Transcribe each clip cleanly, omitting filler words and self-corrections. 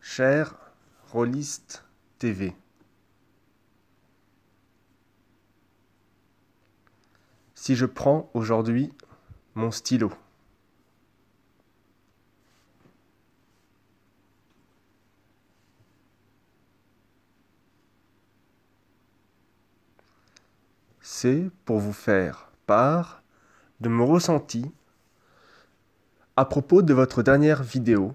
Cher Rollist TV, si je prends aujourd'hui mon stylo, c'est pour vous faire part de mon ressenti à propos de votre dernière vidéo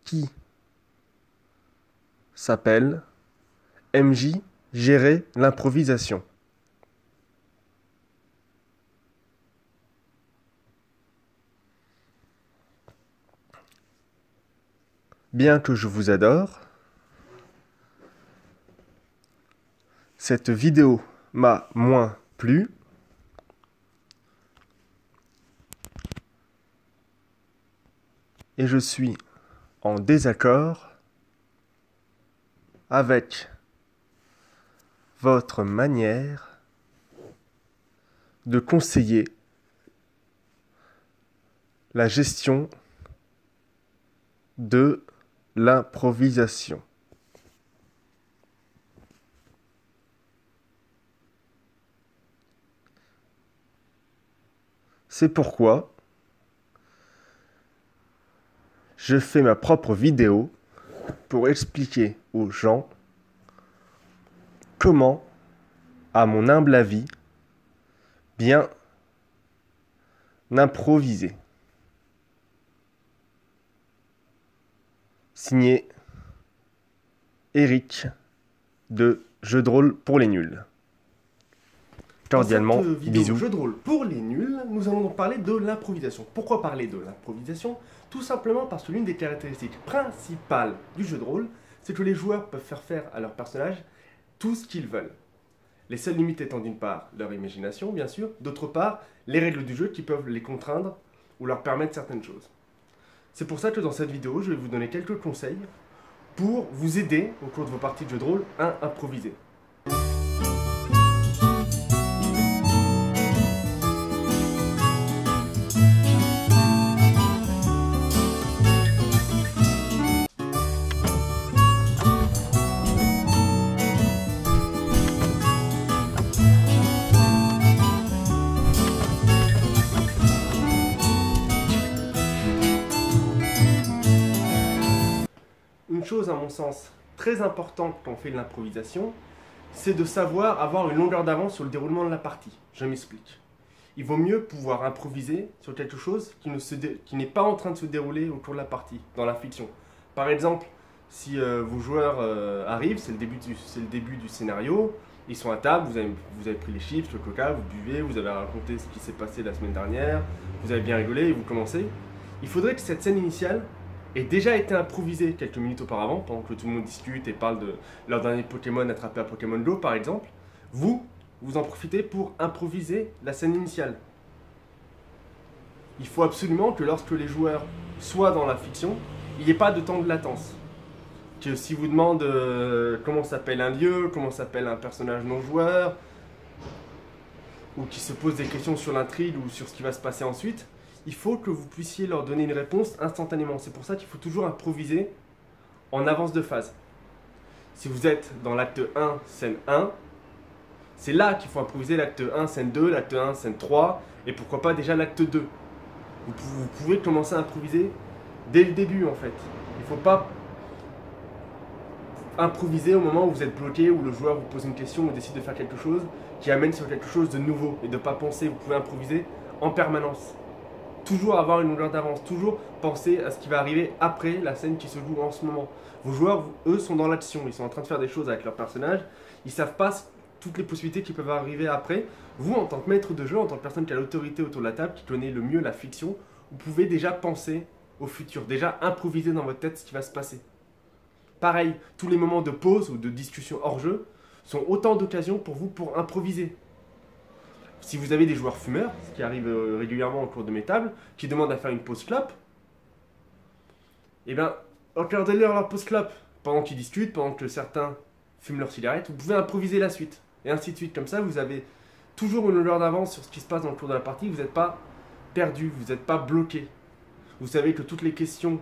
qui s'appelle MJ gérer l'improvisation. Bien que je vous adore, cette vidéo m'a moins plu et je suis en désaccord avec votre manière de conseiller la gestion de l'improvisation. C'est pourquoi je fais ma propre vidéo pour expliquer aux gens comment, à mon humble avis, bien improviser. Signé Eric de Jeux de rôle pour les nuls. Cordialement, Dans cette vidéo bisous. Jeux de rôle pour les nuls, nous allons donc parler de l'improvisation. Pourquoi parler de l'improvisation? Tout simplement parce que l'une des caractéristiques principales du jeu de rôle, c'est que les joueurs peuvent faire à leur personnage tout ce qu'ils veulent. Les seules limites étant d'une part leur imagination, bien sûr, d'autre part les règles du jeu qui peuvent les contraindre ou leur permettre certaines choses. C'est pour ça que dans cette vidéo, je vais vous donner quelques conseils pour vous aider au cours de vos parties de jeu de rôle à improviser. Une chose, à mon sens, très importante quand on fait de l'improvisation, c'est de savoir avoir une longueur d'avance sur le déroulement de la partie. Je m'explique. Il vaut mieux pouvoir improviser sur quelque chose qui n'est pas en train de se dérouler au cours de la partie, dans la fiction. Par exemple, si vos joueurs arrivent, c'est le début du scénario, ils sont à table, vous avez pris les chips, le coca, vous buvez, vous avez raconté ce qui s'est passé la semaine dernière, vous avez bien rigolé et vous commencez. Il faudrait que cette scène initiale ait déjà été improvisée quelques minutes auparavant, pendant que tout le monde discute et parle de leur dernier Pokémon attrapé à Pokémon Go par exemple. Vous en profitez pour improviser la scène initiale. Il faut absolument que lorsque les joueurs soient dans la fiction, il n'y ait pas de temps de latence. Que si vous demandez comment s'appelle un lieu, comment s'appelle un personnage non-joueur, ou qui se pose des questions sur l'intrigue ou sur ce qui va se passer ensuite, il faut que vous puissiez leur donner une réponse instantanément. C'est pour ça qu'il faut toujours improviser en avance de phase. Si vous êtes dans l'acte 1, scène 1, c'est là qu'il faut improviser l'acte 1, scène 2, l'acte 1, scène 3, et pourquoi pas déjà l'acte 2. Vous pouvez commencer à improviser dès le début en fait. Il ne faut pas improviser au moment où vous êtes bloqué, où le joueur vous pose une question ou décide de faire quelque chose qui amène sur quelque chose de nouveau et de ne pas penser. Vous pouvez improviser en permanence. Toujours avoir une longueur d'avance, toujours penser à ce qui va arriver après la scène qui se joue en ce moment. Vos joueurs, eux, sont dans l'action, ils sont en train de faire des choses avec leur personnage, ils ne savent pas toutes les possibilités qui peuvent arriver après. Vous, en tant que maître de jeu, en tant que personne qui a l'autorité autour de la table, qui connaît le mieux la fiction, vous pouvez déjà penser au futur, déjà improviser dans votre tête ce qui va se passer. Pareil, tous les moments de pause ou de discussion hors jeu sont autant d'occasions pour vous pour improviser. Si vous avez des joueurs fumeurs, ce qui arrive régulièrement au cours de mes tables, qui demandent à faire une pause clope, eh bien, accordez-leur la pause clope. Pendant qu'ils discutent, pendant que certains fument leur cigarette, vous pouvez improviser la suite. Et ainsi de suite. Comme ça, vous avez toujours une longueur d'avance sur ce qui se passe dans le cours de la partie. Vous n'êtes pas perdu, vous n'êtes pas bloqué. Vous savez que toutes les questions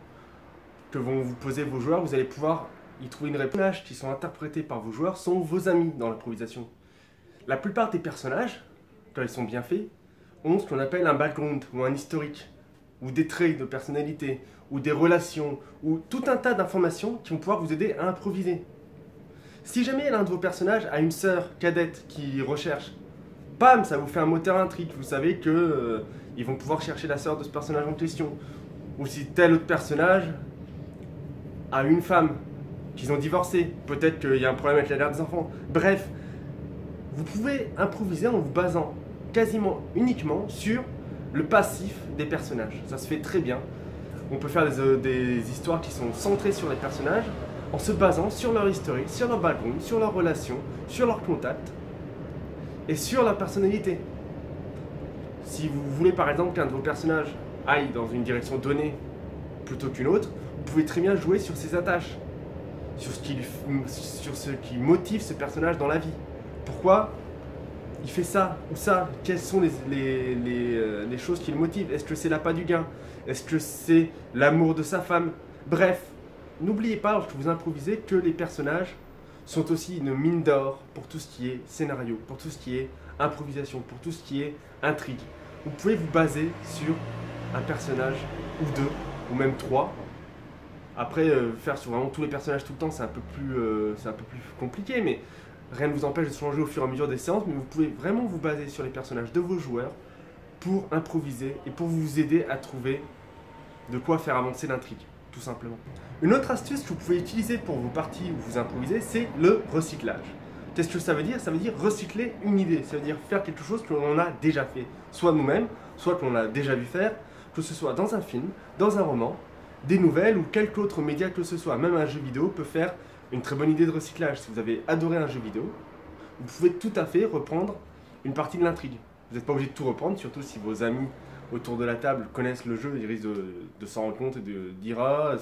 que vont vous poser vos joueurs, vous allez pouvoir y trouver une réponse. Les personnages qui sont interprétés par vos joueurs sont vos amis dans l'improvisation. La plupart des personnages, quand ils sont bien faits, ont ce qu'on appelle un background ou un historique, ou des traits de personnalité, ou des relations, ou tout un tas d'informations qui vont pouvoir vous aider à improviser. Si jamais l'un de vos personnages a une sœur cadette qui recherche, bam, ça vous fait un moteur intrigue, vous savez que ils vont pouvoir chercher la sœur de ce personnage en question. Ou si tel autre personnage a une femme, qu'ils ont divorcé, peut-être qu'il y a un problème avec la garde des enfants. Bref, vous pouvez improviser en vous basant quasiment uniquement sur le passif des personnages. Ça se fait très bien. On peut faire des histoires qui sont centrées sur les personnages en se basant sur leur historique, sur leur background, sur leurs relations, sur leurs contacts et sur leur personnalité. Si vous voulez par exemple qu'un de vos personnages aille dans une direction donnée plutôt qu'une autre, vous pouvez très bien jouer sur ses attaches, sur ce qui motive ce personnage dans la vie. Pourquoi il fait ça ou ça? Quelles sont les choses qui le motivent? Est-ce que c'est l'appât du gain? Est-ce que c'est l'amour de sa femme? Bref, n'oubliez pas lorsque vous improvisez que les personnages sont aussi une mine d'or pour tout ce qui est scénario, pour tout ce qui est improvisation, pour tout ce qui est intrigue. Vous pouvez vous baser sur un personnage ou deux, ou même trois. Après, faire sur vraiment tous les personnages tout le temps, c'est un peu plus compliqué, mais rien ne vous empêche de changer au fur et à mesure des séances, mais vous pouvez vraiment vous baser sur les personnages de vos joueurs pour improviser et pour vous aider à trouver de quoi faire avancer l'intrigue, tout simplement. Une autre astuce que vous pouvez utiliser pour vos parties où vous improvisez, c'est le recyclage. Qu'est-ce que ça veut dire? Ça veut dire recycler une idée, ça veut dire faire quelque chose que l'on a déjà fait, soit nous-mêmes, soit que l'on a déjà vu faire, que ce soit dans un film, dans un roman, des nouvelles ou quelque autre média que ce soit. Même un jeu vidéo peut faire une très bonne idée de recyclage. Si vous avez adoré un jeu vidéo, vous pouvez tout à fait reprendre une partie de l'intrigue. Vous n'êtes pas obligé de tout reprendre, surtout si vos amis autour de la table connaissent le jeu, ils risquent de s'en rendre compte et de dire « Ah,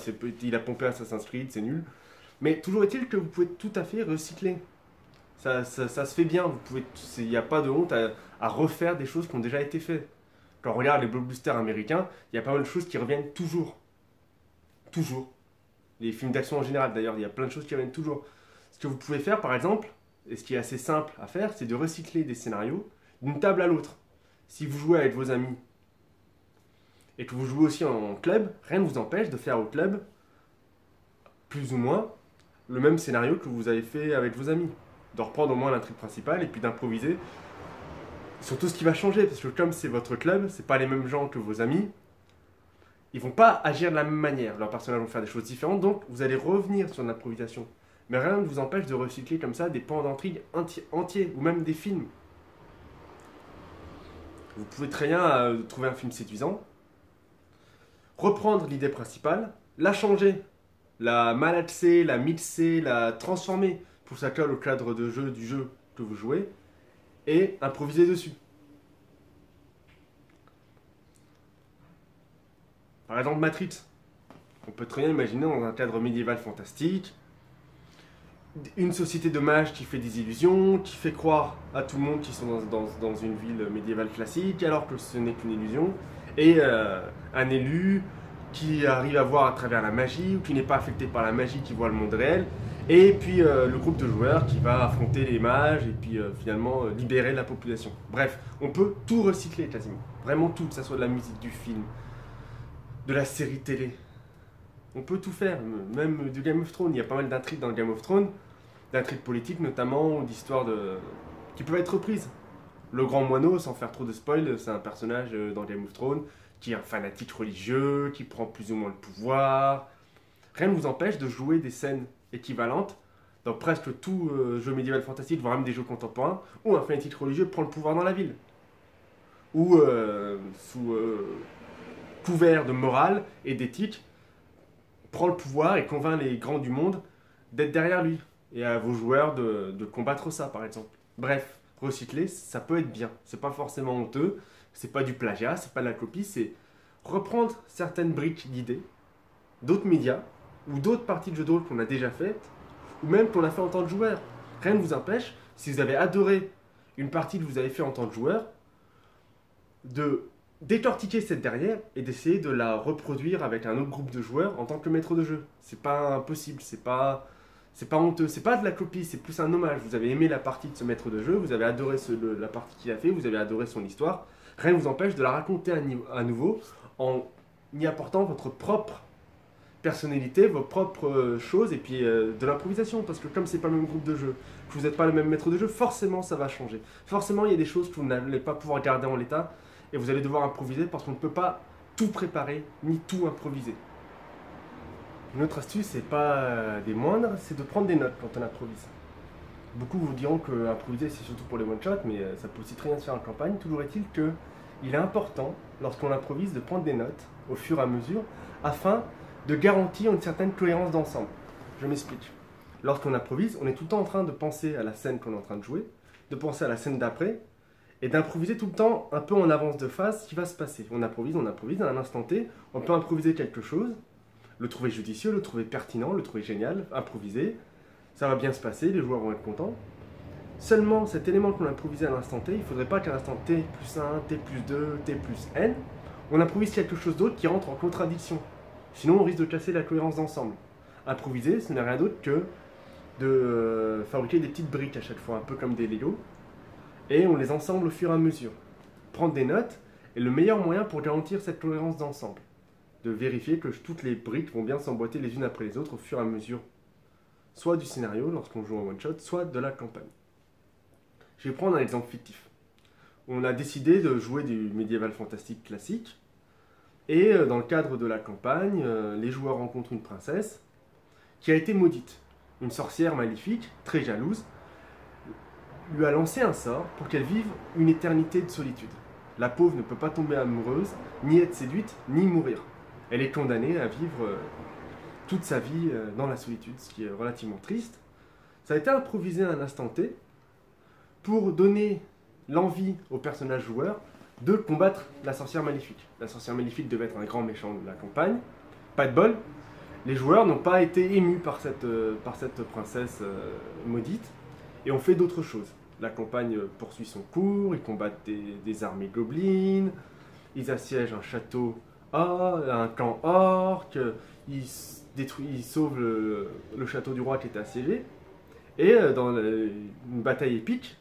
il a pompé Assassin's Creed, c'est nul ». Mais toujours est-il que vous pouvez tout à fait recycler. Ça se fait bien, il n'y a pas de honte à refaire des choses qui ont déjà été faites. Quand on regarde les blockbusters américains, il y a pas mal de choses qui reviennent toujours. Toujours. Les films d'action en général d'ailleurs, il y a plein de choses qui reviennent toujours. Ce que vous pouvez faire par exemple, et ce qui est assez simple à faire, c'est de recycler des scénarios d'une table à l'autre. Si vous jouez avec vos amis et que vous jouez aussi en club, rien ne vous empêche de faire au club, plus ou moins, le même scénario que vous avez fait avec vos amis. De reprendre au moins l'intrigue principale et puis d'improviser sur tout ce qui va changer. Parce que comme c'est votre club, c'est pas les mêmes gens que vos amis, ils vont pas agir de la même manière. Leurs personnages vont faire des choses différentes, donc vous allez revenir sur l'improvisation. Mais rien ne vous empêche de recycler comme ça des pans d'intrigue entiers, ou même des films. Vous pouvez très bien trouver un film séduisant, reprendre l'idée principale, la changer, la malaxer, la mixer, la transformer pour que ça colle au cadre de jeu du jeu que vous jouez, et improviser dessus. Par exemple Matrix. On peut très bien imaginer dans un cadre médiéval fantastique, une société de mages qui fait des illusions, qui fait croire à tout le monde qu'ils sont dans une ville médiévale classique, alors que ce n'est qu'une illusion, et un élu qui arrive à voir à travers la magie, ou qui n'est pas affecté par la magie, qui voit le monde réel, et puis le groupe de joueurs qui va affronter les mages, et puis finalement libérer la population. Bref, on peut tout recycler quasiment, vraiment tout, que ce soit de la musique, du film, de la série télé. On peut tout faire, même du Game of Thrones. Il y a pas mal d'intrigues dans le Game of Thrones, d'intrigues politiques notamment, d'histoires qui peuvent être reprises. Le Grand Moineau, sans faire trop de spoil, c'est un personnage dans Game of Thrones qui est un fanatique religieux, qui prend plus ou moins le pouvoir. Rien ne vous empêche de jouer des scènes équivalentes dans presque tout jeu médiéval fantastique, voire même des jeux contemporains, où un fanatique religieux prend le pouvoir dans la ville. Ou sous couvert de morale et d'éthique, prend le pouvoir et convainc les grands du monde d'être derrière lui. Et à vos joueurs de combattre ça, par exemple. Bref, recycler, ça peut être bien. C'est pas forcément honteux, c'est pas du plagiat, c'est pas de la copie, c'est reprendre certaines briques d'idées, d'autres médias, ou d'autres parties de jeux de rôle qu'on a déjà faites, ou même qu'on a fait en tant que joueur. Rien ne vous empêche, si vous avez adoré une partie que vous avez fait en tant que joueur, de décortiquer cette dernière et d'essayer de la reproduire avec un autre groupe de joueurs en tant que maître de jeu. C'est pas impossible, c'est pas honteux, c'est pas de la copie, c'est plus un hommage. Vous avez aimé la partie de ce maître de jeu, vous avez adoré la partie qu'il a fait, vous avez adoré son histoire. Rien ne vous empêche de la raconter à nouveau en y apportant votre propre personnalité, vos propres choses et puis de l'improvisation. Parce que comme c'est pas le même groupe de jeu, que vous n'êtes pas le même maître de jeu, forcément ça va changer. Forcément il y a des choses que vous n'allez pas pouvoir garder en l'état et vous allez devoir improviser parce qu'on ne peut pas tout préparer ni tout improviser. Une autre astuce, c'est pas des moindres, c'est de prendre des notes quand on improvise. Beaucoup vous diront que improviser c'est surtout pour les one-shots, mais ça peut aussi très bien se faire en campagne. Toujours est-il que il est important, lorsqu'on improvise, de prendre des notes au fur et à mesure, afin de garantir une certaine cohérence d'ensemble. Je m'explique. Lorsqu'on improvise, on est tout le temps en train de penser à la scène qu'on est en train de jouer, de penser à la scène d'après, et d'improviser tout le temps un peu en avance de phase ce qui va se passer. On improvise, à un instant T, on peut improviser quelque chose, le trouver judicieux, le trouver pertinent, le trouver génial, improviser, ça va bien se passer, les joueurs vont être contents. Seulement, cet élément qu'on a improvisé à l'instant T, il ne faudrait pas qu'à l'instant T plus 1, T plus 2, T plus N, on improvise quelque chose d'autre qui rentre en contradiction. Sinon, on risque de casser la cohérence d'ensemble. Improviser, ce n'est rien d'autre que de fabriquer des petites briques à chaque fois, un peu comme des Lego, et on les ensemble au fur et à mesure. Prendre des notes est le meilleur moyen pour garantir cette cohérence d'ensemble. De vérifier que toutes les briques vont bien s'emboîter les unes après les autres au fur et à mesure, soit du scénario lorsqu'on joue en one-shot, soit de la campagne. Je vais prendre un exemple fictif. On a décidé de jouer du médiéval fantastique classique, et dans le cadre de la campagne, les joueurs rencontrent une princesse qui a été maudite. Une sorcière maléfique, très jalouse, lui a lancé un sort pour qu'elle vive une éternité de solitude. La pauvre ne peut pas tomber amoureuse, ni être séduite, ni mourir. Elle est condamnée à vivre toute sa vie dans la solitude, ce qui est relativement triste. Ça a été improvisé à un instant T pour donner l'envie aux personnages joueurs de combattre la sorcière maléfique. La sorcière maléfique devait être un grand méchant de la campagne. Pas de bol, les joueurs n'ont pas été émus par cette princesse maudite et ont fait d'autres choses. La campagne poursuit son cours, ils combattent des armées gobelines, ils assiègent un château, un camp orc, ils sauvent le château du roi qui était assiégé, et dans une bataille épique,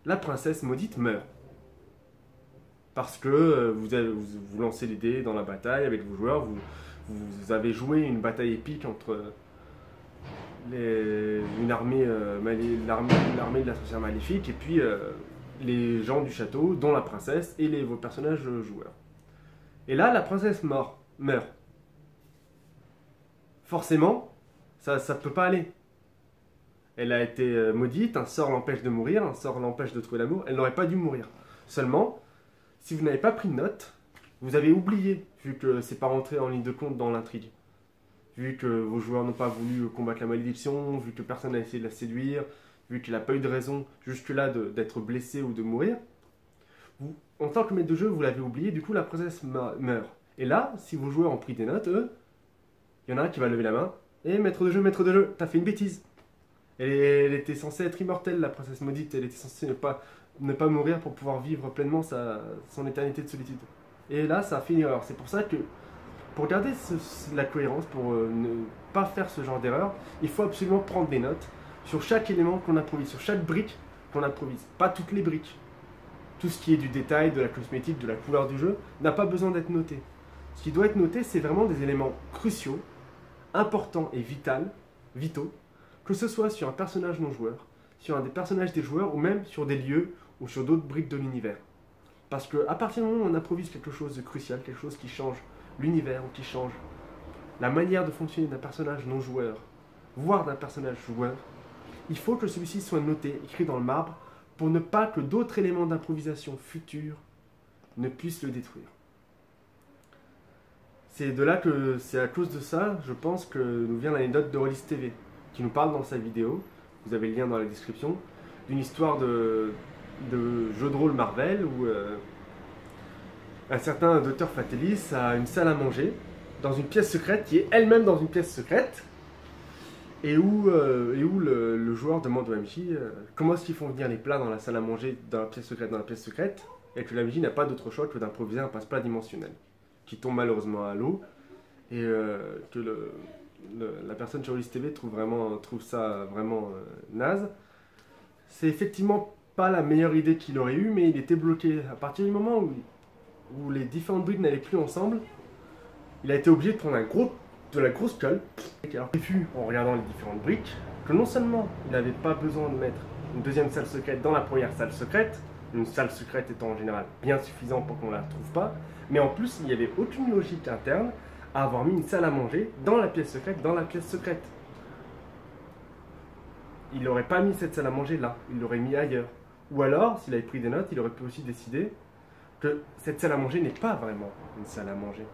la princesse maudite meurt. Parce que vous lancez les dés dans la bataille avec vos joueurs, vous avez joué une bataille épique entre l'armée de la sorcière maléfique et puis les gens du château, dont la princesse et vos personnages joueurs. Et là, la princesse meurt. Forcément, ça ne peut pas aller. Elle a été maudite, un sort l'empêche de mourir, un sort l'empêche de trouver l'amour, elle n'aurait pas dû mourir. Seulement, si vous n'avez pas pris de note, vous avez oublié, vu que c'est pas rentré en ligne de compte dans l'intrigue. Vu que vos joueurs n'ont pas voulu combattre la malédiction, vu que personne n'a essayé de la séduire, vu qu'il n'a pas eu de raison jusque-là d'être blessé ou de mourir, en tant que maître de jeu, vous l'avez oublié, du coup la princesse meurt. Et là, si vos joueurs ont pris des notes, eux, il y en a un qui va lever la main, et maître de jeu, t'as fait une bêtise. Elle était censée être immortelle, la princesse maudite, elle était censée ne pas mourir pour pouvoir vivre pleinement son éternité de solitude. Et là, ça a fait une erreur. C'est pour ça que, pour garder la cohérence, pour ne pas faire ce genre d'erreur, il faut absolument prendre des notes sur chaque élément qu'on improvise, sur chaque brique qu'on improvise. Pas toutes les briques. Tout ce qui est du détail, de la cosmétique, de la couleur du jeu, n'a pas besoin d'être noté. Ce qui doit être noté, c'est vraiment des éléments cruciaux, importants et vitaux, que ce soit sur un personnage non joueur, sur un des personnages des joueurs, ou même sur des lieux ou sur d'autres briques de l'univers. Parce qu'à partir du moment où on improvise quelque chose de crucial, quelque chose qui change l'univers ou qui change la manière de fonctionner d'un personnage non joueur, voire d'un personnage joueur, il faut que celui-ci soit noté, écrit dans le marbre, pour ne pas que d'autres éléments d'improvisation futurs ne puissent le détruire. C'est à cause de ça, je pense, que nous vient l'anecdote de Rollis TV, qui nous parle dans sa vidéo, vous avez le lien dans la description, d'une histoire de jeu de rôle Marvel où un certain Dr Fatalis a une salle à manger dans une pièce secrète qui est elle-même dans une pièce secrète et où le joueur demande au MJ comment est-ce qu'ils font venir les plats dans la salle à manger dans la pièce secrète. et que la MJ n'a pas d'autre choix que d'improviser un passe-plat dimensionnel, qui tombe malheureusement à l'eau, et que la personne sur Ulysse TV trouve ça vraiment naze. C'est effectivement pas la meilleure idée qu'il aurait eue, mais il était bloqué. À partir du moment où les différentes briques n'allaient plus ensemble, il a été obligé de prendre de la grosse colle. Alors j'ai vu, en regardant les différentes briques, que non seulement il n'avait pas besoin de mettre une deuxième salle secrète dans la première salle secrète, une salle secrète étant en général bien suffisante pour qu'on ne la trouve pas, mais en plus il n'y avait aucune logique interne à avoir mis une salle à manger dans la pièce secrète, Il n'aurait pas mis cette salle à manger là, il l'aurait mis ailleurs. Ou alors, s'il avait pris des notes, il aurait pu aussi décider que cette salle à manger n'est pas vraiment une salle à manger.